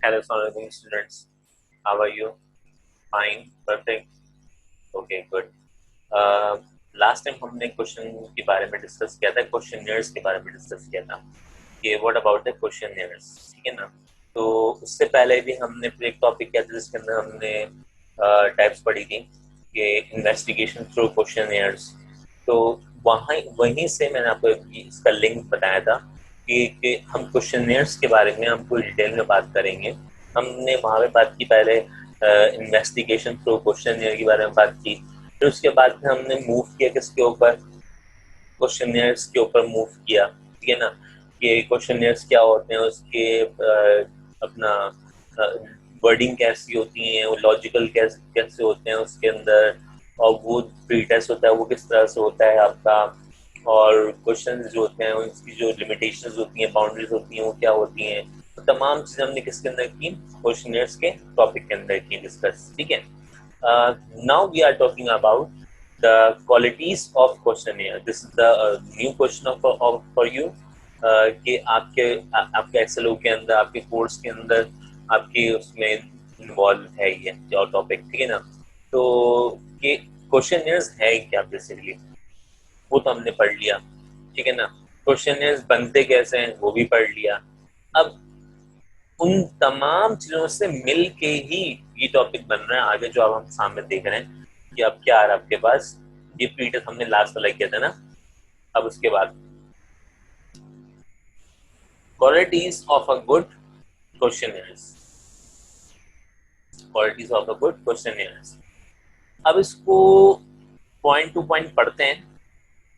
Hello, Assalamualaikum students. How are you? Fine, perfect. Okay, good. Last time हमने question के बारे में discuss किया था, क्वेश्चनियर्स के बारे में डिस्कस किया था कि व्हाट अबाउट द क्वेश्चनियर्स, ठीक है ना। तो उससे पहले भी हमने फिर एक टॉपिक किया था जिसके अंदर हमने टाइप्स पढ़ी थी कि इन्वेस्टिगेशन थ्रू क्वेश्चनियर्स। तो वहीं से मैंने आपको इसका लिंक बताया था कि हम क्वेश्चनियर्स के बारे में हम पूरी डिटेल में बात करेंगे। हमने वहाँ पे बात की पहले इन्वेस्टिगेशन थ्रू क्वेश्चनियर के बारे में बात की, फिर उसके बाद में हमने मूव किया किसके ऊपर, क्वेश्चनियर्स के ऊपर मूव किया, ठीक है ना। कि क्वेश्चनियर्स क्या होते हैं, उसके अपना वर्डिंग कैसी होती है, वो लॉजिकल कैसे होते हैं उसके अंदर, और वो प्री टेस्ट होता है वो किस तरह से होता है आपका, और क्वेश्चन जो होते हैं उसकी जो लिमिटेशंस होती हैं, बाउंड्रीज होती हैं, वो क्या होती हैं। तो तमाम चीजें हमने किसके अंदर की, क्वेश्चनियर्स के टॉपिक के अंदर की डिस्कस, ठीक है। Now we are talking about the qualities of questionnaire. This is the new question of for you कि आपके एक्सेल के अंदर, आपके कोर्स के अंदर, आपके उसमें इन्वॉल्व है ये जो टॉपिक, ठीक है ना। तो कि क्वेश्चनियर्स है क्या बेसिकली, वो तो हमने पढ़ लिया, ठीक है ना। क्वेश्चनियर्स बनते कैसे हैं वो भी पढ़ लिया। अब उन तमाम चीजों से मिल के ही ये टॉपिक बन रहा है आगे जो अब हम सामने देख रहे हैं कि अब क्या आ रहा है आपके पास। ये प्रीटेस्ट हमने लास्ट वाला किया था ना। अब उसके बाद qualities of a good questionnaires, qualities of a good questionnaires. अब इसको पॉइंट टू पॉइंट पढ़ते हैं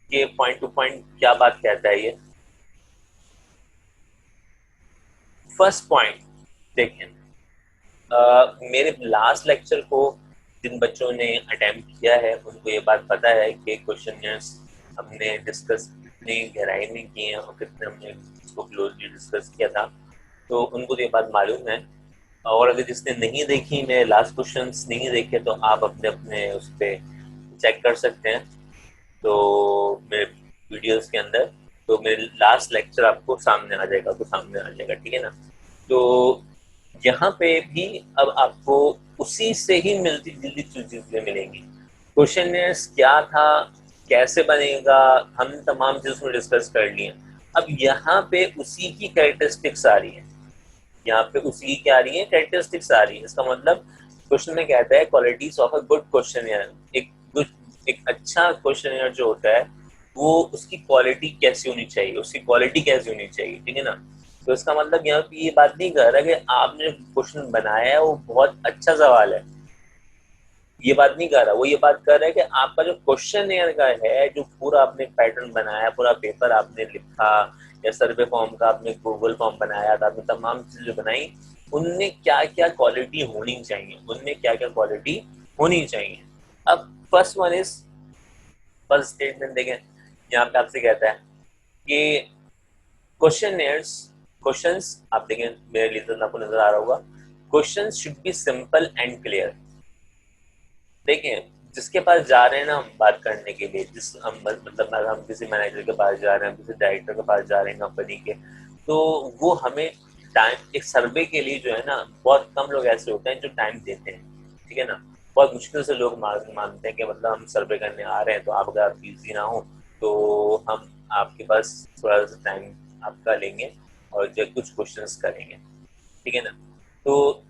कि पॉइंट टू पॉइंट क्या बात कहता है ये। फर्स्ट पॉइंट देखें, मेरे लास्ट लेक्चर को जिन बच्चों ने अटेम्प्ट किया है उनको ये बात पता है कि क्वेश्चनियर्स हमने डिस्कस कितनी गहराई में किए हैं और कितने हमने इसको क्लोजली डिस्कस किया था, तो उनको तो ये बात मालूम है। और अगर जिसने नहीं देखी, मेरे लास्ट क्वेश्चंस नहीं देखे, तो आप अपने अपने उस पर चेक कर सकते हैं। तो मेरे वीडियोस के अंदर तो मेरे लास्ट लेक्चर आपको सामने आ जाएगा, तो सामने आ जाएगा, ठीक है ना। तो यहाँ पे भी अब आपको उसी से ही मिलती जुलती चीजें मिलेंगी। क्वेश्चनियर्स क्या था, कैसे बनेगा, हम तमाम चीजों को डिस्कस कर लिए। अब यहाँ पे उसी की कैरेक्टरिस्टिक्स आ रही है, यहाँ पे उसी की क्या आ रही है, कैरेक्टरिस्टिक्स आ रही है। इसका मतलब क्वेश्चन में कहता है qualities of a good questionnaire. एक अच्छा क्वेश्चनियर जो होता है वो उसकी क्वालिटी कैसी होनी चाहिए, उसकी क्वालिटी कैसी होनी चाहिए, ठीक है ना। तो इसका मतलब यहाँ पे ये बात नहीं कर रहा कि आपने क्वेश्चन बनाया है वो बहुत अच्छा सवाल है, ये बात नहीं कर रहा। वो ये बात कर रहा है कि आपका जो क्वेश्चन का है, जो पूरा आपने पैटर्न बनाया, पूरा पेपर आपने लिखा, या सर्वे फॉर्म का आपने गूगल फॉर्म बनाया था, आपने तमाम चीजें बनाई, उनमें क्या क्या क्वालिटी होनी चाहिए, उनमें क्या क्या क्वालिटी होनी चाहिए। अब first one is, first statement देखें, यहाँ पे आपसे कहता है कि क्वेश्चनियर्स, क्वेश्चंस आप देखें, मेरे लिए आपको नजर आ रहा होगा, questions should be simple and clear. देखें, जिसके पास जा रहे हैं ना हम बात करने के लिए, जिस हम मतलब हम किसी मैनेजर के पास जा रहे हैं, किसी डायरेक्टर के पास जा रहे हैं कंपनी के, तो वो हमें टाइम, एक सर्वे के लिए जो है ना, बहुत कम लोग ऐसे होते हैं जो टाइम देते हैं, ठीक है ना। बहुत मुश्किल से लोग मानते हैं कि मतलब हम सर्वे करने आ रहे हैं, तो आप अगर आप बिजी ना हो तो हम आपके पास थोड़ा सा टाइम आपका लेंगे और जो कुछ क्वेश्चंस करेंगे, ठीक है ना। तो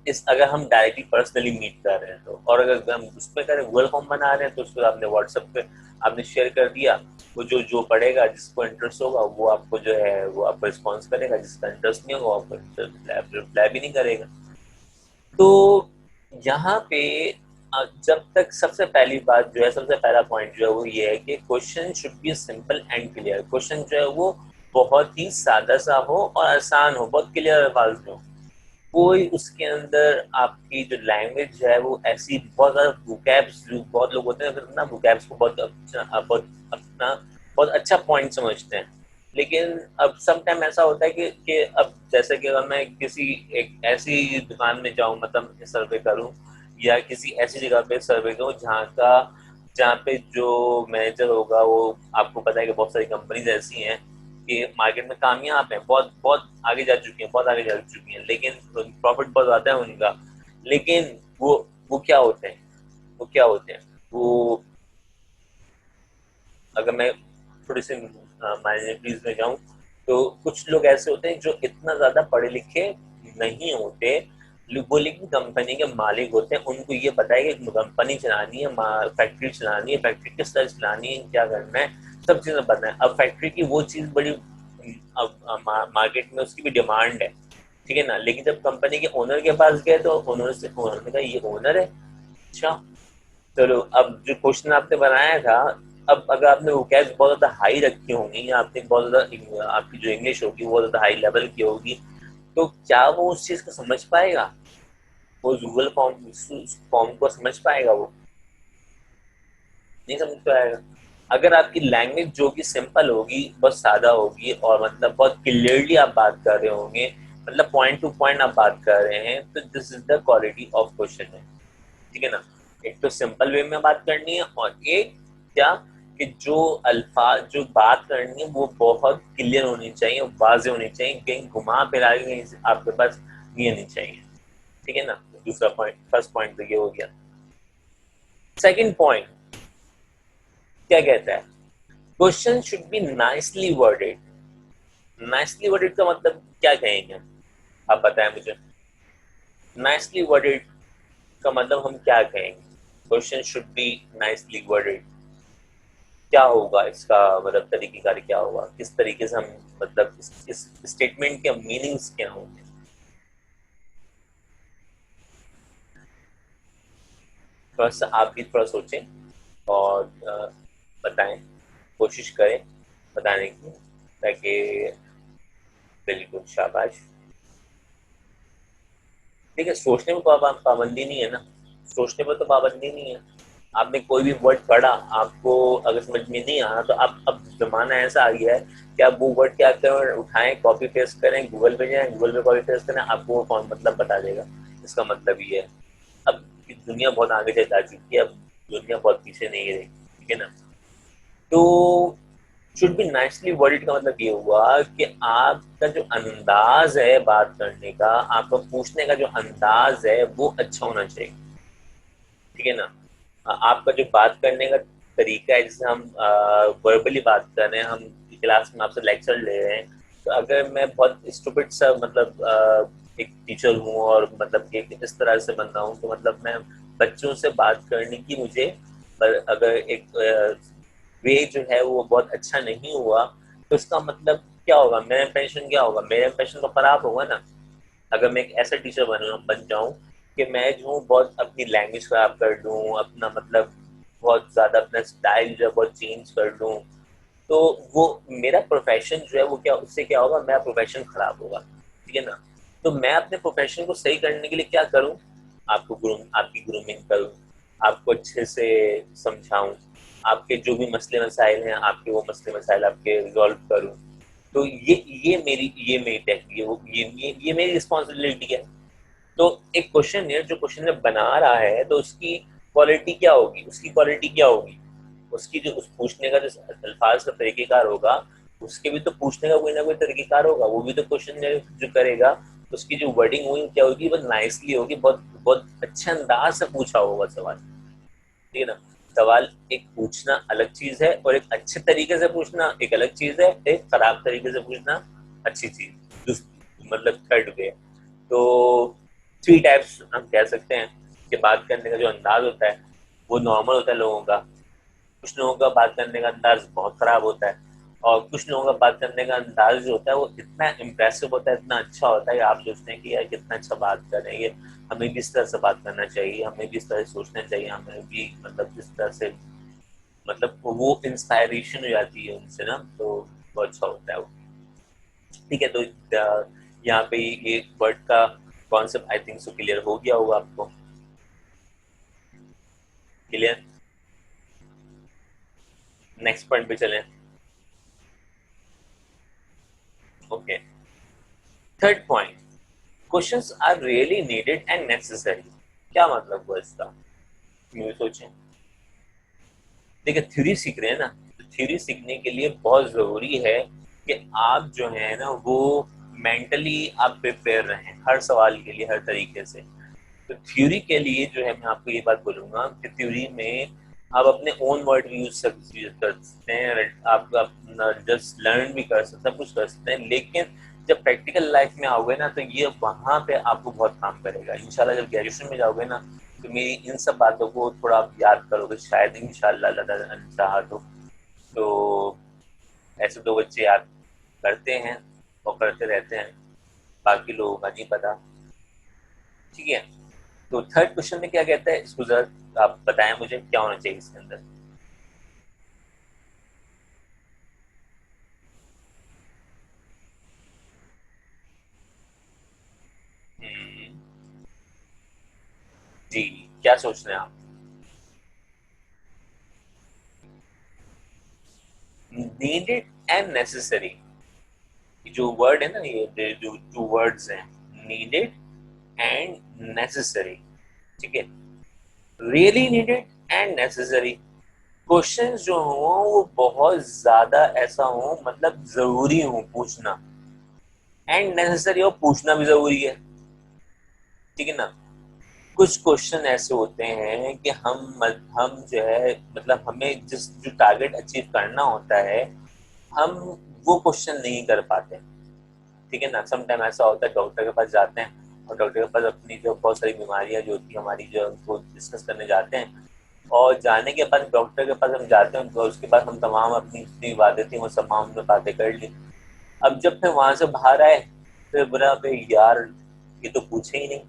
इस अगर हम डायरेक्टली पर्सनली मीट कर रहे हैं तो, और अगर हम उस पर करें, गूगल फॉर्म बना रहे हैं, तो उसको आपने व्हाट्सएप पे आपने शेयर कर दिया, वो जो जो पढ़ेगा, जिसको इंटरेस्ट होगा वो आपको जो है वो आपको रिस्पॉन्स करेगा, जिसका इंटरेस्ट नहीं होगा आपको रिप्लाई भी नहीं करेगा। तो यहाँ पे जब तक सबसे पहली बात जो है, सबसे पहला पॉइंट जो है वो ये है कि question should B simple and clear. Question जो है वो बहुत ही सादा सा हो और आसान हो, बहुत क्लियर अल्फाज में हो। कोई उसके अंदर आपकी जो लैंग्वेज है वो ऐसी बहुत ज्यादा वोकैब्स, बहुत लोग होते हैं ना वोकैब्स को बहुत अपना बहुत अच्छा पॉइंट समझते हैं, लेकिन अब सम टाइम ऐसा होता है कि अब जैसे कि अगर मैं किसी एक ऐसी दुकान में जाऊं, मतलब सर्वे करूं, या किसी ऐसी जगह पे सर्वे करूं जहाँ पे जो मैनेजर होगा, वो आपको पता है कि बहुत सारी कंपनीज ऐसी हैं ये मार्केट में कामयाब है, बहुत बहुत आगे जा चुकी हैं, बहुत आगे जा चुकी हैं, लेकिन प्रॉफिट बहुत ज्यादा है उनका। लेकिन वो क्या होते हैं, वो क्या होते हैं, वो अगर मैं थोड़ी सी माइनॉरिटीज में जाऊं, तो कुछ लोग ऐसे होते हैं जो इतना ज्यादा पढ़े लिखे नहीं होते, वो लेकिन कंपनी के मालिक होते हैं। उनको ये पता है कि कंपनी चलानी है, फैक्ट्री चलानी है, फैक्ट्री किस तरह चलानी है, क्या करना है, सब चीजें पता है। अब फैक्ट्री की वो चीज बड़ी, अब मार्केट में उसकी भी डिमांड है, ठीक है ना। लेकिन जब कंपनी के ओनर के पास गए तो ओनर ने कहा ये ओनर है, अच्छा चलो। अब जो क्वेश्चन आपने बनाया था, अब अगर आपने वोकैब बहुत ज्यादा हाई रखी होंगी, या आपने बहुत ज्यादा आपकी जो इंग्लिश होगी वो ज्यादा हाई लेवल की होगी, तो क्या वो उस चीज को समझ पाएगा, वो गूगल फॉर्म फॉर्म को समझ पाएगा? वो नहीं समझ पाएगा। अगर आपकी लैंग्वेज जो कि सिंपल होगी, बहुत सादा होगी, और मतलब बहुत क्लियरली आप बात कर रहे होंगे, मतलब पॉइंट टू पॉइंट आप बात कर रहे हैं, तो this is the quality of question है, ठीक है ना। एक तो सिंपल वे में बात करनी है, और एक क्या, कि जो अल्फाज जो बात करनी है वो बहुत क्लियर होनी चाहिए, वाज़ेह होनी चाहिए, कहीं घुमा फिरा के कहीं आपके पास ये नहीं चाहिए, ठीक है ना। दूसरा पॉइंट, फर्स्ट पॉइंट तो ये हो गया। सेकंड पॉइंट क्या कहता है, question should B nicely worded. Nicely worded का मतलब क्या कहेंगे, आप बताएं मुझे। नाइसली वर्डेड का मतलब हम क्या कहेंगे, question should B nicely worded, क्या होगा इसका मतलब तरीकेकार क्या होगा, किस तरीके से हम मतलब इस स्टेटमेंट के मीनिंग्स क्या होंगे। थोड़ा सा आप भी थोड़ा सोचें और बताएं, कोशिश करें बताने की, ताकि बिल्कुल शाबाश। ठीक है, सोचने में पाबंदी नहीं है ना, सोचने में तो पाबंदी नहीं है। आपने कोई भी वर्ड पढ़ा, आपको अगर समझ में नहीं आना, तो आप, अब जमाना ऐसा आ गया है कि आप वो वर्ड क्या करें, उठाएं, कॉपी पेस्ट करें, गूगल पे जाएं, गूगल पे कॉपी पेस्ट करें, आपको वो कौन मतलब बता देगा। इसका मतलब ये है, अब दुनिया बहुत आगे जा चुकी है, अब दुनिया बहुत पीछे नहीं रही, ठीक है ना। तो शुड बी नाइसली वर्डेड का मतलब ये हुआ कि आपका जो अंदाज है बात करने का, आपका पूछने का जो अंदाज है वो अच्छा होना चाहिए, ठीक है ना। आपका जो बात करने का तरीका है, जैसे हम वर्बली बात कर रहे हैं, हम क्लास में आपसे लेक्चर ले रहे हैं, तो अगर मैं बहुत स्टूपिड सा मतलब एक टीचर हूँ और मतलब कि इस तरह से बंदा हूँ, तो मतलब मैं बच्चों से बात करने की मुझे, पर अगर एक वे जो है वो बहुत अच्छा नहीं हुआ, तो इसका मतलब क्या होगा, मेरा इंप्रेशन क्या होगा, मेरा इंप्रेशन तो खराब होगा ना। अगर मैं एक ऐसा टीचर बन जाऊं कि मैं जो बहुत अपनी लैंग्वेज खराब कर दूं, अपना मतलब बहुत ज्यादा अपना स्टाइल जो है बहुत चेंज कर दूं, तो वो मेरा प्रोफेशन जो है वो क्या, उससे क्या होगा, मेरा प्रोफेशन खराब होगा, ठीक है ना। तो मैं अपने प्रोफेशन को सही करने के लिए क्या करूं, आपकी ग्रूमिंग करूं, आपको अच्छे से समझाऊं, आपके जो भी मसले मसाइल हैं, आपके वो मसले मसाइल आपके रिजॉल्व करूं। तो ये मेरी टेक्निक, ये मेरी रिस्पॉन्सिबिलिटी है। तो एक क्वेश्चन है, जो क्वेश्चन में बना रहा है, तो उसकी क्वालिटी क्या होगी, उसकी क्वालिटी क्या होगी, उसकी जो उस पूछने का जो अल्फाज का तरीकेकार होगा, उसके भी तो पूछने का कोई ना कोई तरीकेकार होगा, वो भी तो क्वेश्चन जो करेगा, उसकी जो वर्डिंग हुई क्या होगी, वो नाइसली होगी, बहुत बहुत अच्छे अंदाज से पूछा होगा सवाल, ठीक है ना। सवाल एक पूछना अलग चीज है, और एक अच्छे तरीके से पूछना एक अलग चीज है, एक खराब तरीके से पूछना अच्छी चीज, मतलब थर्ड वे। तो थ्री टाइप्स हम कह सकते हैं कि बात करने का जो अंदाज होता है वो नॉर्मल होता है लोगों का, कुछ लोगों का बात करने का अंदाज बहुत खराब होता है, और कुछ लोगों का बात करने का अंदाज जो होता है वो इतना इम्प्रेसिव होता है, इतना अच्छा होता है कि आप सोचते हैं कि यार कितना अच्छा बात कर रहे हैं ये, हमें भी इस तरह से बात करना चाहिए, हमें भी इस तरह से सोचना चाहिए, हमें भी मतलब इस तरह से, मतलब वो इंस्पायरेशन हो जाती है उनसे ना, तो बहुत अच्छा होता है वो। ठीक है, तो यहाँ पे ये वर्ड का concept I think so clear हो गया होगा आपको, क्लियर। नेक्स्ट पॉइंट पे चलें। Okay, third point, questions are really needed and necessary. क्या मतलब हुआ इसका, ये सोचें। देखिए, थ्योरी सीख रहे हैं ना, तो थ्योरी सीखने के लिए बहुत जरूरी है कि आप जो है ना वो मेंटली आप प्रिपेयर रहें हर सवाल के लिए हर तरीके से। तो थ्योरी के लिए जो है मैं आपको ये बात बोलूंगा कि थ्योरी में आप अपने ओन वर्ड यूज कर सकते हैं, आप जस्ट लर्न भी कर सकते हैं, कुछ कर सकते हैं, लेकिन जब प्रैक्टिकल लाइफ में आओगे ना तो ये वहां पे आपको बहुत काम करेगा इंशाल्लाह। जब ग्रेजुएशन में जाओगे ना तो मेरी इन सब बातों को थोड़ा आप याद करोगे शायद इंशाल्लाह अल्लाह ताला चाहा तो ऐसे तो बच्चे याद करते हैं और करते रहते हैं, बाकी लोगों का नहीं पता। ठीक है, तो थर्ड क्वेश्चन में क्या कहता है इसको जरा आप बताएं मुझे क्या होना चाहिए इसके अंदर। हम्म, जी, क्या सोच रहे हैं आप? नीडेड एंड नेसेसरी, जो वर्ड है ना ये जो टू वर्ड्स हैं, नीडेड एंड नेसेसरी, ठीक है, really needed and necessary. Questions जो हो वो बहुत ज्यादा ऐसा हो मतलब जरूरी हो पूछना, एंड नेसेसरी हो पूछना भी जरूरी है, ठीक है ना। कुछ क्वेश्चन ऐसे होते हैं कि हम जो है मतलब हमें जिस जो टारगेट अचीव करना होता है हम वो क्वेश्चन नहीं कर पाते, ठीक है ना। सम टाइम ऐसा होता है डॉक्टर के पास जाते हैं और डॉक्टर के पास अपनी जो बहुत सारी बीमारियां जो होती है हमारी जो उनको डिस्कस करने जाते हैं, और जाने के बाद डॉक्टर के पास हम जाते हैं तो उसके बाद हम तमाम अपनी जितनी बातें थी वो तमाम हमने बातें कर ली। अब जब फिर वहां से बाहर आए फिर बोला पे यार ये तो पूछे ही नहीं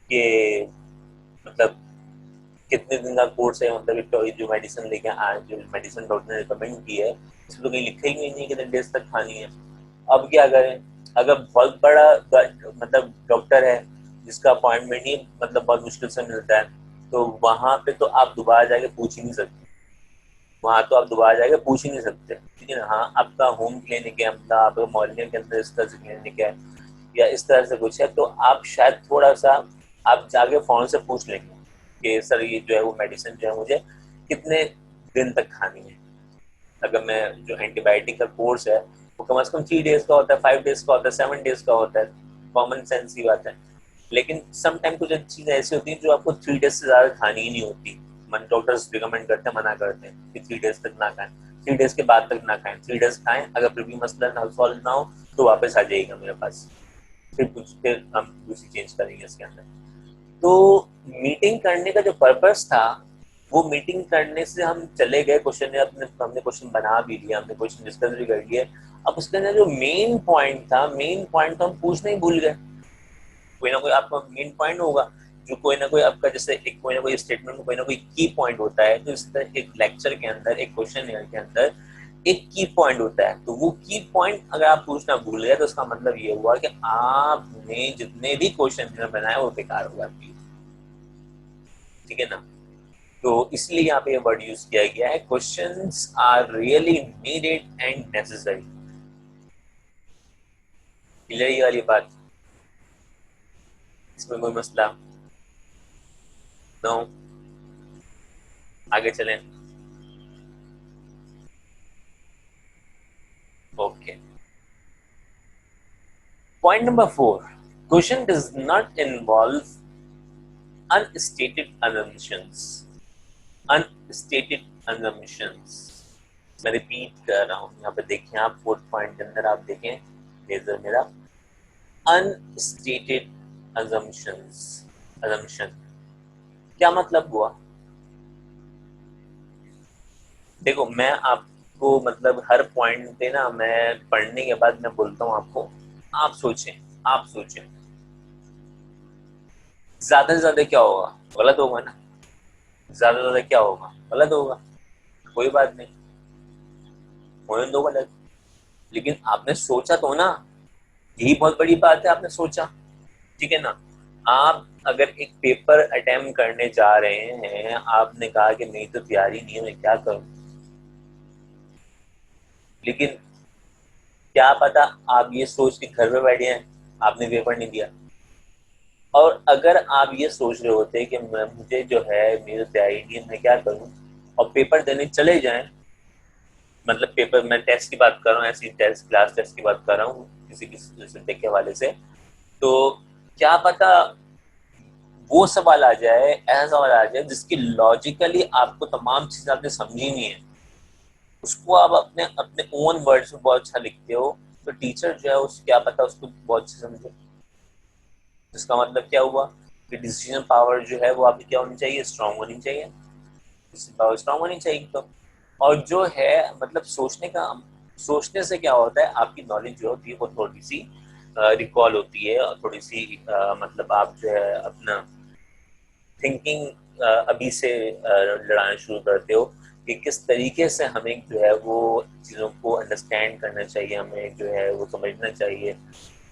कि मतलब कितने दिन का कोर्स है, मतलब जो मेडिसिन लेके आए, जो मेडिसिन डॉक्टर ने रिकमेंड की है इसमें तो कहीं लिखा ही नहीं कितने डेज तक खानी है। अब क्या करें, अगर बहुत बड़ा मतलब डॉक्टर है जिसका अपॉइंटमेंट ही मतलब बहुत मुश्किल से मिलता है तो वहां पे तो आप दोबारा जाके पूछ ही नहीं सकते, वहां तो आप दोबारा जाके पूछ ही नहीं सकते, ठीक है ना। हाँ, आपका होम क्लिनिक है, मतलब आपके मोहल्ले के अंदर इस तरह से क्लिनिक है या इस तरह से कुछ है तो आप शायद थोड़ा सा आप जाके फोन से पूछ लेंगे कि सर ये जो है वो मेडिसिन जो है मुझे कितने दिन तक खानी है। अगर मैं जो एंटीबायोटिक का कोर्स है वो कम से कम 3 डेज का होता है, 5 डेज का होता है, 7 डेज का होता है, कॉमन सेंस की बात है। लेकिन सम टाइम कुछ चीजें ऐसी होती हैं जो आपको 3 डेज से ज्यादा खानी ही नहीं होती, मन डॉक्टर्स रिकमेंड करते हैं, मना करते हैं कि 3 डेज तक ना खाएं, 3 डेज के बाद तक ना खाएं, 3 डेज खाएं, अगर फिर भी मसला ना सॉल्व ना हो तो वापस आ जाइएगा मेरे पास, फिर हम दूसरी चेंज करेंगे इसके अंदर। तो मीटिंग करने का जो पर्पस था वो मीटिंग करने से हम चले गए क्वेश्चन, अपने हमने क्वेश्चन बना भी लिया, हमने क्वेश्चन डिस्कस भी कर लिए। अब उसके अंदर जो मेन पॉइंट था, मेन पॉइंट तो हम पूछना ही भूल गए। कोई ना कोई आपका मेन पॉइंट होगा जो कोई ना कोई आपका जैसे एक कोई ना कोई स्टेटमेंट में कोई ना कोई की पॉइंट होता है, तो इस तरह एक लेक्चर के अंदर एक क्वेश्चन के अंदर एक की पॉइंट होता है, तो वो की पॉइंट अगर आप पूछना भूल गए तो उसका मतलब ये हुआ कि आपने जितने भी क्वेश्चन बनाए वो बेकार हुआ, ठीक है ना। तो इसलिए यहाँ पे ये वर्ड यूज किया गया है, questions are really needed and necessary. Clear ये वाली बात, इसमें कोई मसला? नो, आगे चलें। Okay, point number 4, question does not involve unstated assumptions, unstated assumptions। मैं रिपीट कर रहा हूँ, यहाँ पे देखें आप फोर्थ पॉइंट के अंदर आप देखें लेजर मेरा, अनस्टेटेड assumptions, assumption क्या मतलब हुआ? देखो मैं आपको मतलब हर पॉइंट पे ना मैं पढ़ने के बाद मैं बोलता हूँ आपको, आप सोचें, आप सोचें ज्यादा से ज्यादा क्या होगा, गलत होगा ना, ज्यादा से ज्यादा क्या होगा, गलत होगा, कोई बात नहीं, होने दो गलत, लेकिन आपने सोचा तो ना, यही बहुत बड़ी बात है, आपने सोचा, ठीक है ना। आप अगर एक पेपर अटेम्प्ट करने जा रहे हैं, आपने कहा कि मेरी तो तैयारी नहीं है, मैं क्या करूं, लेकिन क्या पता आप ये सोच के घर में बैठे हैं, आपने पेपर नहीं दिया। और अगर आप ये सोच रहे होते कि मुझे जो है मेरी तैयारी नहीं है, मैं क्या करूं, और पेपर देने चले जाएं, मतलब पेपर, मैं टेस्ट की बात कर रहा हूँ, ऐसी टेस्ट, क्लास टेस्ट की बात कर रहा हूँ किसी किसी सब्जेक्ट के हवाले से, तो क्या पता वो सवाल आ जाए, ऐसा सवाल आ जाए जिसकी लॉजिकली आपको तमाम चीजें आपने समझी नहीं है, उसको आप अपने अपने ओन वर्ड्स में बहुत अच्छा लिखते हो, तो टीचर जो है उस क्या पता उसको बहुत अच्छे समझे। इसका मतलब क्या हुआ कि डिसीजन पावर जो है वो आपकी क्या होनी चाहिए, स्ट्रांग होनी चाहिए, डिसीजन पावर स्ट्रांग होनी चाहिए। तो और जो है मतलब सोचने का, सोचने से क्या होता है, आपकी नॉलेज जो होती है वो थोड़ी सी रिकॉल होती है, और थोड़ी सी मतलब आप जो है अपना थिंकिंग अभी से लड़ाना शुरू करते हो कि किस तरीके से हमें जो है वो चीज़ों को अंडरस्टैंड करना चाहिए, हमें जो है वो समझना चाहिए,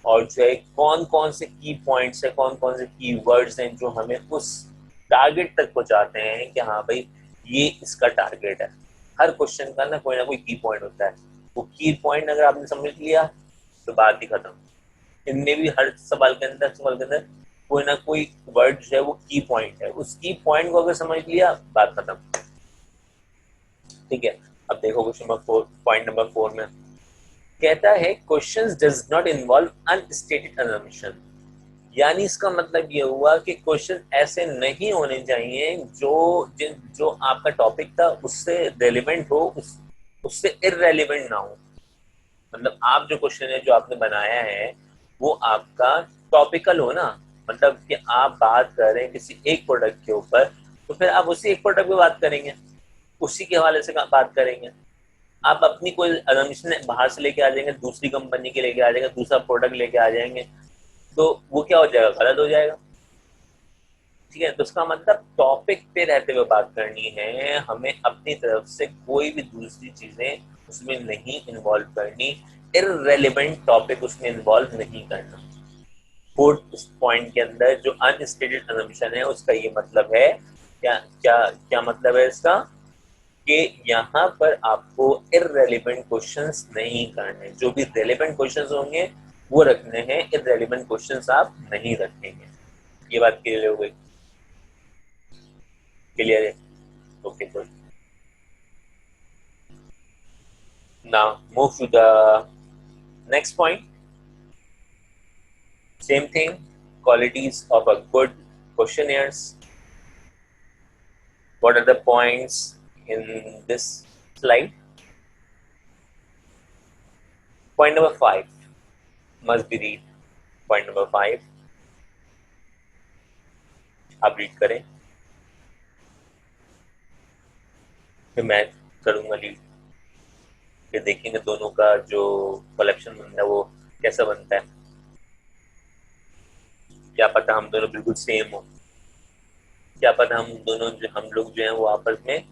और जो है कौन कौन से की पॉइंट्स है, कौन कौन से की वर्ड्स हैं जो हमें उस टारगेट तक पहुंचाते हैं कि हाँ भाई ये इसका टारगेट है। हर क्वेश्चन का ना कोई की पॉइंट होता है, वो की पॉइंट अगर आपने समझ लिया तो बात ही खत्म। इनमें भी हर सवाल के अंदर कोई ना कोई वर्ड जो है वो की पॉइंट है, उस की पॉइंट को अगर समझ लिया बात खत्म। ठीक है, अब देखो क्वेश्चन नंबर 4, पॉइंट नंबर 4 में कहता है questions does not involve unstated assumption। यानी इसका मतलब ये हुआ कि क्वेश्चन ऐसे नहीं होने चाहिए जो जो आपका टॉपिक था उससे रेलिवेंट हो, उससे इररेलिवेंट ना हो। मतलब आप जो क्वेश्चन है जो आपने बनाया है वो आपका टॉपिकल हो ना, मतलब कि आप बात कर रहे हैं किसी एक प्रोडक्ट के ऊपर, तो फिर आप उसी एक प्रोडक्ट पे बात करेंगे, उसी के हवाले से बात करेंगे। आप अपनी कोई असम्पशन बाहर से लेके आ जाएंगे, दूसरी कंपनी के लेके आ जाएंगे, दूसरा प्रोडक्ट लेके आ जाएंगे, तो वो क्या हो जाएगा, गलत हो जाएगा। ठीक है, तो उसका मतलब टॉपिक पे रहते हुए बात करनी है, हमें अपनी तरफ से कोई भी दूसरी चीजें उसमें नहीं इन्वॉल्व करनी, इररेलेवेंट टॉपिक उसमें इन्वॉल्व नहीं करना। फोर्थ पॉइंट के अंदर जो अनस्टेटेड असम्पशन है उसका ये मतलब है, क्या क्या क्या मतलब है इसका, कि यहाँ पर आपको इररेलेवेंट क्वेश्चंस नहीं करने, जो भी रेलेवेंट क्वेश्चंस होंगे वो रखने हैं, इररेलेवेंट क्वेश्चंस आप नहीं रखेंगे। ये बात क्लियर हो गई, क्लियर है? Okay good. Now move to the next point. Same thing, qualities of a good questionnaires. What are the points in this slide? Point number 5 must be read. Point number 5 आप read करें, फिर मैं करूंगा lead, फिर देखेंगे दोनों का जो कलेक्शन बनता है वो कैसा बनता है। क्या पता हम दोनों बिल्कुल सेम हो, क्या पता हम लोग जो हैं वो आपस में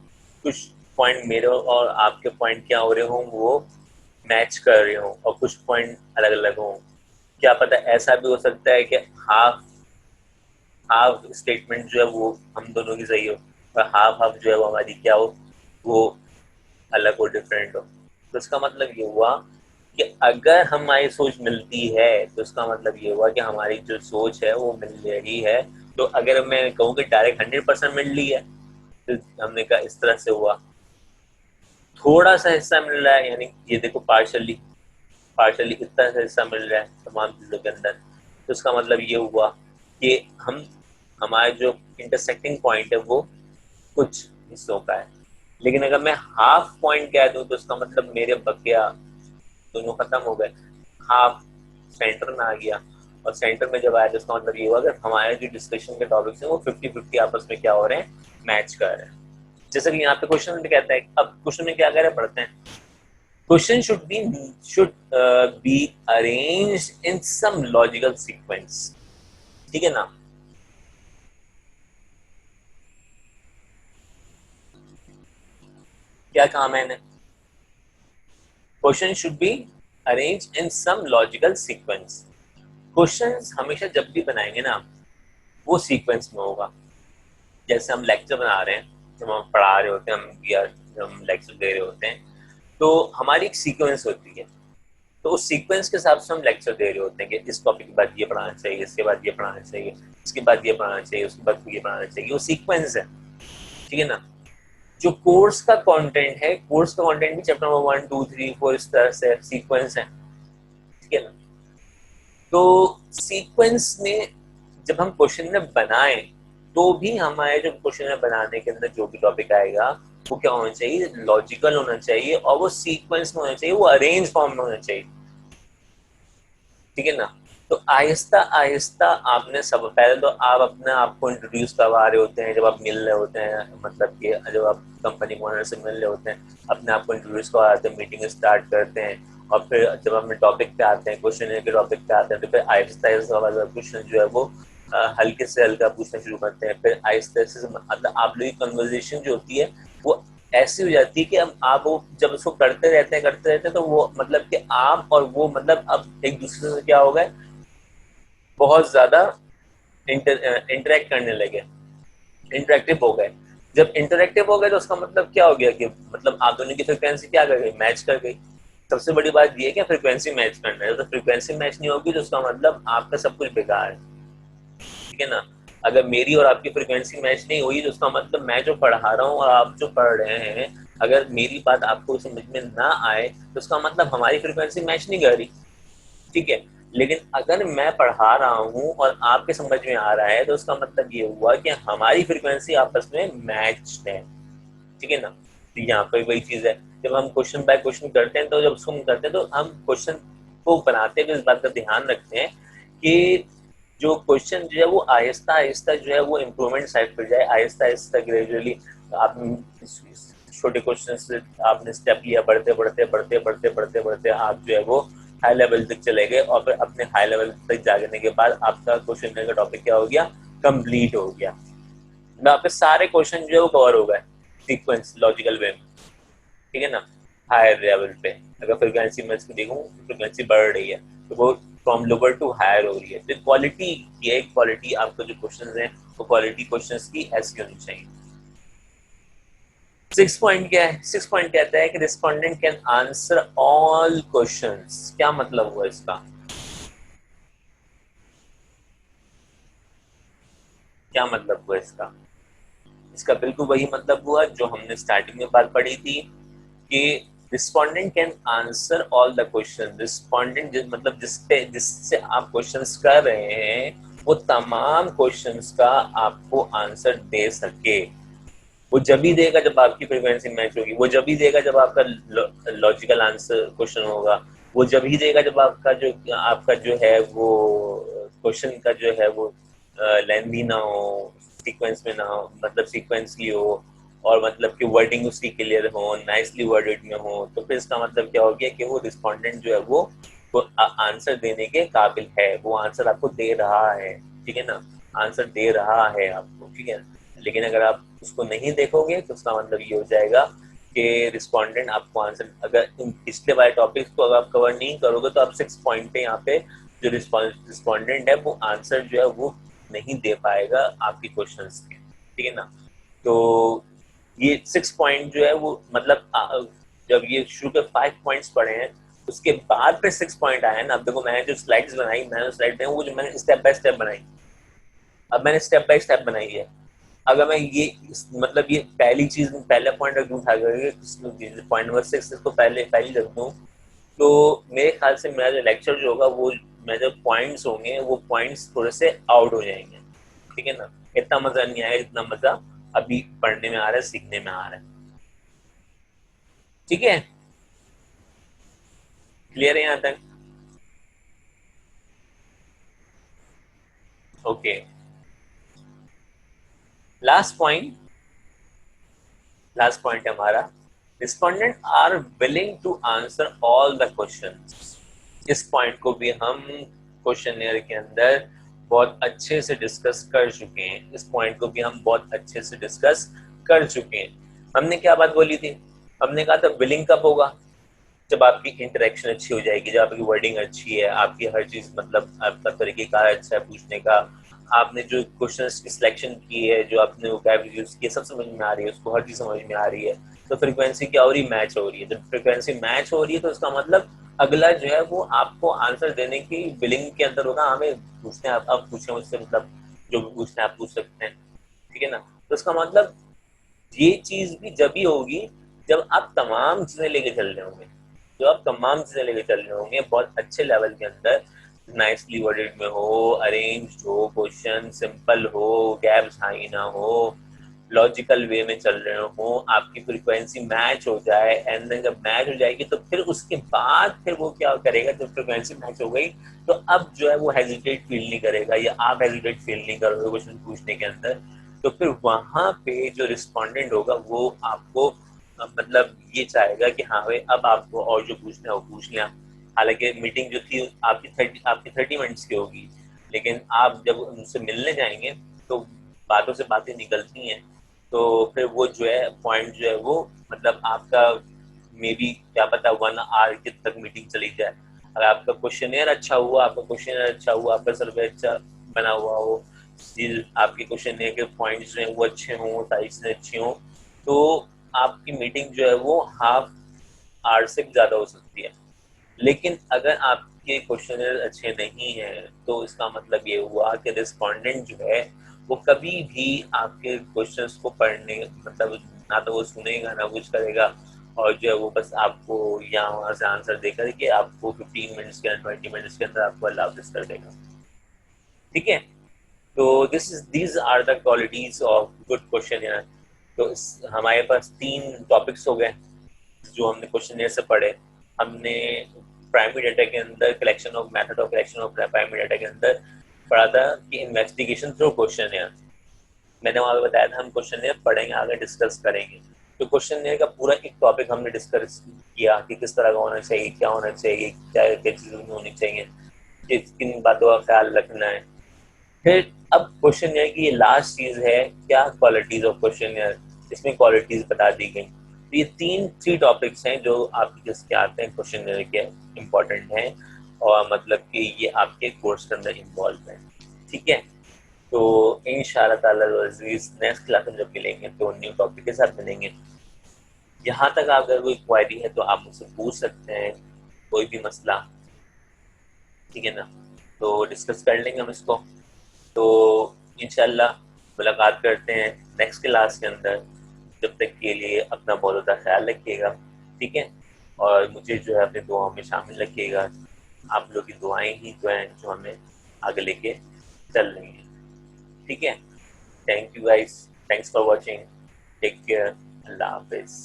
कुछ पॉइंट मेरे और आपके पॉइंट क्या हो रहे हों वो मैच कर रहे हों, और कुछ पॉइंट अलग अलग हों। क्या पता ऐसा भी हो सकता है कि हाफ हाफ स्टेटमेंट जो है वो हम दोनों की सही हो, और हाफ हाफ जो है वो हमारी क्या हो, वो अलग हो, डिफरेंट हो। तो इसका मतलब ये हुआ कि अगर हमारी सोच मिलती है तो इसका मतलब ये हुआ कि हमारी जो सोच है वो मिल रही है। तो अगर मैं कहूँ कि डायरेक्ट 100% मिल रही है, तो हमने कहा इस तरह से हुआ, थोड़ा सा हिस्सा मिल रहा है, यानी ये देखो पार्शली, पार्शली इतना सा हिस्सा मिल रहा है तमाम चीज़ों के अंदर, तो इसका मतलब ये हुआ कि हम हमारे जो इंटरसेक्टिंग पॉइंट है वो कुछ हिस्सों का है। लेकिन अगर मैं हाफ पॉइंट कह दूं तो इसका मतलब मेरे बकिया दोनों खत्म हो गए, हाफ सेंटर में आ गया, और सेंटर में जब आया तो इसका मतलब ये हुआ कि हमारे जो डिस्कशन के टॉपिक्स हैं वो 50-50 आपस में क्या हो रहे हैं, मैच कर रहे हैं। जैसे कि यहाँ पे क्वेश्चन में कहता है, अब क्वेश्चन में क्या कह रहे हैं पढ़ते हैं, question should be arranged in some logical sequence. ठीक है ना, क्या कहा मैंने, question should be arrange in some logical sequence. Questions हमेशा जब भी बनाएंगे ना वो सीक्वेंस में होगा। जैसे हम लेक्चर बना रहे हैं, जब हम पढ़ा रहे होते हैं, हम या जब हम लेक्चर दे रहे होते हैं, तो हमारी एक सीक्वेंस होती है, तो उस सीक्वेंस के हिसाब से हम लेक्चर दे रहे होते हैं कि इस टॉपिक के बाद ये पढ़ाना चाहिए, इसके बाद ये पढ़ाना चाहिए, इसके बाद ये पढ़ाना चाहिए, उसके बाद ये पढ़ाना चाहिए, वो सीक्वेंस है। ठीक है ना, जो कोर्स का कंटेंट है, कोर्स का कंटेंट भी चैप्टर नंबर 1 2 3 4 इस तरह से सीक्वेंस है, ठीक है ना। तो सीक्वेंस में जब हम क्वेश्चन में बनाएं तो भी हमारे जो क्वेश्चन में बनाने के अंदर जो भी टॉपिक आएगा वो क्या होना चाहिए, लॉजिकल होना चाहिए और वो सीक्वेंस में होना चाहिए, वो अरेंज फॉर्म में होना चाहिए, ठीक है ना। तो आहिस्ता आहिस्ता आपने सब, पहले तो आप अपने आप को इंट्रोड्यूस करवा रहे होते हैं जब आप मिल रहे होते हैं, मतलब कि जब आप कंपनी ओनर से मिल रहे होते हैं अपने आप को इंट्रोड्यूस करवाते हैं, मीटिंग स्टार्ट करते हैं, और फिर जब हम टॉपिक पे आते हैं, क्वेश्चन के टॉपिक पे आते हैं, तो फिर आहिस्ता आहिस्ता वाला क्वेश्चन जो है वो हल्के से हल्का पूछना शुरू करते हैं। फिर आहिस्ता आहिस्ता मतलब आप लोग की कन्वर्सेशन जो होती है वो ऐसी हो जाती है कि अब आप वो जब उसको करते रहते हैं तो वो मतलब कि आप और वो मतलब अब एक दूसरे से क्या हो गए, बहुत ज्यादा इंटरेक्ट करने लगे, इंटरेक्टिव हो गए। जब इंटरेक्टिव हो गए तो उसका मतलब क्या हो गया कि मतलब आप दोनों की फ्रिक्वेंसी क्या कर गई, मैच कर गई। सबसे बड़ी बात ये है कि फ्रिक्वेंसी मैच करना है, तो फ्रिक्वेंसी मैच नहीं होगी तो उसका मतलब आपका सब कुछ बेकार है, ठीक है ना। अगर मेरी और आपकी फ्रिक्वेंसी मैच नहीं हुई तो उसका मतलब मैं जो पढ़ा रहा हूँ और आप जो पढ़ रहे हैं, अगर मेरी बात आपको समझ में ना आए तो उसका मतलब हमारी फ्रिक्वेंसी मैच नहीं कर रही, ठीक है। लेकिन अगर मैं पढ़ा रहा हूँ और आपके समझ में आ रहा है तो उसका मतलब ये हुआ कि हमारी फ्रिक्वेंसी आपस में मैच है, ठीक है ना। तो यहाँ पर वही चीज है, जब हम क्वेश्चन बाय क्वेश्चन करते हैं तो जब उसको हम करते हैं तो हम क्वेश्चन को बनाते हुए इस बात का ध्यान रखते हैं कि जो क्वेश्चन जो है वो आहिस्ता आहिस्ता जो है वो इम्प्रूवमेंट साइड पर जाए, आहिस्ता आहिस्ता ग्रेजुअली आप छोटे क्वेश्चन से आपने स्टेप लिया, बढ़ते बढ़ते बढ़ते बढ़ते बढ़ते बढ़ते आप जो है वो हाई लेवल तक चले गए, और फिर अपने हाई लेवल तक जाने के बाद आपका क्वेश्चन का टॉपिक क्या हो गया, कंप्लीट हो गया। आपके सारे क्वेश्चन जो है वो कवर हो गए सीक्वेंस लॉजिकल वे में, ठीक है ना। हायर लेवल पे अगर फ्रिक्वेंसी मैं इसको देखूँ, फ्रिक्वेंसी बढ़ रही है तो वो फ्रॉम लोअर टू हायर हो रही है, तो क्वालिटी ये क्वालिटी आपका जो क्वेश्चन है वो क्वालिटी क्वेश्चन की ऐसी होनी चाहिए। 6 पॉइंट क्या है, 6 पॉइंट कहता है कि respondent can answer all questions. क्या मतलब हुआ इसका, क्या मतलब हुआ इसका, इसका बिल्कुल वही मतलब हुआ जो हमने स्टार्टिंग में बात पढ़ी थी कि respondent can answer all the question. Respondent मतलब जिसपे जिससे आप क्वेश्चंस कर रहे हैं वो तमाम क्वेश्चंस का आपको आंसर दे सके। वो जब भी देगा जब आपकी फ्रीक्वेंसी मैच होगी, वो जब भी देगा जब आपका लॉजिकल आंसर क्वेश्चन होगा, वो जब ही देगा जब आपका जो है वो क्वेश्चन का जो है वो लेंथी ना हो, सीक्वेंस में ना हो, मतलब सीक्वेंसली हो, और मतलब कि वर्डिंग उसकी क्लियर हो, नाइसली वर्डेड में हो, तो फिर इसका मतलब क्या हो गया कि वो रिस्पोंडेंट जो है वो आंसर देने के काबिल है, वो आंसर आपको दे रहा है, ठीक है ना, आंसर दे रहा है आपको, ठीक है। लेकिन अगर आप उसको नहीं देखोगे तो उसका मतलब ये हो जाएगा कि रिस्पोंडेंट आपको आंसर, अगर इन पिछले वाले टॉपिक्स को अगर आप कवर नहीं करोगे तो आप 6 पॉइंट पे यहाँ पे जो रिस्पोंडेंट है वो आंसर जो है वो नहीं दे पाएगा आपके क्वेश्चंस के, ठीक है ना। तो ये 6 पॉइंट जो है वो मतलब जब ये शुरू के 5 पॉइंट्स पढ़े हैं उसके बाद फिर 6 पॉइंट आए ना। अब देखो मैंने जो स्लाइड्स बनाई, मैंने स्लाइड में वो जो मैंने स्टेप बाय स्टेप बनाई, अब मैंने स्टेप बाय स्टेप बनाई है। अगर मैं ये मतलब ये पहली चीज पहला पॉइंट रख दूं था, पॉइंट नंबर 6 इसको पहले पहली रख दूं तो मेरे ख्याल से मेरा जो लेक्चर जो होगा वो, मेरे जो पॉइंट्स होंगे वो पॉइंट्स थोड़े से आउट हो जाएंगे, ठीक है ना। इतना मजा नहीं आएगा जितना मजा अभी पढ़ने में आ रहा है, सीखने में आ रहा है, ठीक है। क्लियर है यहाँ तक, okay. Last point, last point है हमारा, respondent are willing to answer all the questions. इस पॉइंट को भी हम क्वेश्चनियर के अंदर बहुत अच्छे से डिस्कस कर चुके हैं, इस पॉइंट को भी हम बहुत अच्छे से डिस्कस कर चुके हैं। हमने क्या बात बोली थी, हमने कहा था विलिंग कब होगा, जब आपकी इंटरेक्शन अच्छी हो जाएगी, जब आपकी वर्डिंग अच्छी है, आपकी हर चीज मतलब आपका तरीकेकार अच्छा है पूछने का, आपने जो क्वेश्चंस की सिलेक्शन की है, जो आपने वोकैबुलरी यूज की है, सब समझ में आ रही है, उसको हर चीज समझ में आ रही है, तो फ्रीक्वेंसी क्या हो रही है, मैच हो रही है। जब फ्रीक्वेंसी मैच हो रही है तो उसका मतलब अगला जो है वो आपको आंसर देने की बिलिंग के अंदर होगा, हमें पूछने आप पूछे मुझसे, मतलब जो भी पूछना आप पूछ सकते हैं, ठीक है ना। तो उसका मतलब ये चीज भी जब ही होगी जब आप तमाम चीजें लेके चल रहे होंगे, जो आप तमाम चीजें लेके चल रहे होंगे बहुत अच्छे लेवल के अंदर, नाइसली वर्डेड में हो, अरेंज हो, क्वेश्चन सिंपल हो, गैप्स हाई ना हो, लॉजिकल वे में चल रहे हो, आपकी फ्रीक्वेंसी मैच हो जाए, एंड देन जब मैच हो जाएगी तो फिर उसके बाद फिर वो क्या करेगा, जब फ्रीक्वेंसी मैच हो गई तो अब जो है वो हेजिटेट फील नहीं करेगा, या आप हेजिटेट फील नहीं करोगे क्वेश्चन पूछने के अंदर। तो फिर वहां पे जो रिस्पोंडेंट होगा वो आपको मतलब ये चाहेगा कि हाँ भाई अब आपको और जो पूछना है वो पूछ लें। हालांकि मीटिंग जो थी आपकी 30 मिनट्स की होगी, लेकिन आप जब उनसे मिलने जाएंगे तो बातों से बातें निकलती हैं, तो फिर वो जो है पॉइंट जो है वो मतलब आपका मे बी क्या पता 1 आवर के तक मीटिंग चली जाए। अगर आपका क्वेश्चनियर अच्छा हुआ, आपका सर्वे अच्छा बना हुआ हो, आपके क्वेश्चनियर के पॉइंट्स जो है वो अच्छे हों, सारी चीजें अच्छी हों, तो आपकी मीटिंग जो है वो हाफ आवर से भी ज्यादा हो सकती है। लेकिन अगर आपके क्वेश्चनर अच्छे नहीं है तो इसका मतलब ये हुआ कि रिस्पोंडेंट जो है वो कभी भी आपके क्वेश्चंस को पढ़ने मतलब ना तो वो सुनेगा ना कुछ करेगा, और जो है वो बस आपको यहाँ वहां से आंसर देकर के आपको 15 मिनट्स के अंदर 20 मिनट्स के अंदर आपको अलाउंस कर देगा। ठीक है, तो these are the qualities of good question. तो हमारे पास 3 टॉपिक्स हो गए जो हमने क्वेश्चन से पढ़े। हमने प्राइमरी डेटा के अंदर collection of method of collection of primary data के अंदर पढ़ा था कि इन्वेस्टिगेशन थ्रू क्वेश्चन। मैंने वहां पे बताया था हम क्वेश्चन पढ़ेंगे, आगे डिस्कस करेंगे। तो क्वेश्चन का पूरा एक टॉपिक हमने डिस्कस किया कि किस तरह का होना चाहिए, क्या होना चाहिए, क्या क्या चीजें होनी चाहिए, किन बातों का ख्याल रखना है। फिर अब क्वेश्चन की ये लास्ट चीज है, क्या क्वालिटीज ऑफ क्वेश्चन, इसमें क्वालिटीज बता दी गई। तो ये 3 टॉपिक्स हैं जो आपके जिसके आते हैं क्वेश्चन के, इम्पोर्टेंट हैं, और मतलब कि ये आपके कोर्स के अंदर इन्वॉल्व है। ठीक है, तो इंशाल्लाह ताला नेक्स्ट क्लास में जब मिलेंगे तो न्यू टॉपिक के साथ मिलेंगे। यहाँ तक अगर कोई क्वारी है तो आप मुझसे पूछ सकते हैं, कोई भी मसला। ठीक है ना, तो डिस्कस कर लेंगे हम इसको। तो इंशाल्लाह मुलाकात करते हैं नेक्स्ट क्लास के अंदर। जब तक के लिए अपना बहुत ज़्यादा ख्याल रखिएगा। ठीक है, और मुझे जो है अपने दुआओं में शामिल रखिएगा। आप लोग की दुआएं ही जो हैं जो हमें आगे लेके चल रही हैं। ठीक है, thank you guys, thanks for watching, take care, अल्लाह हाफिज।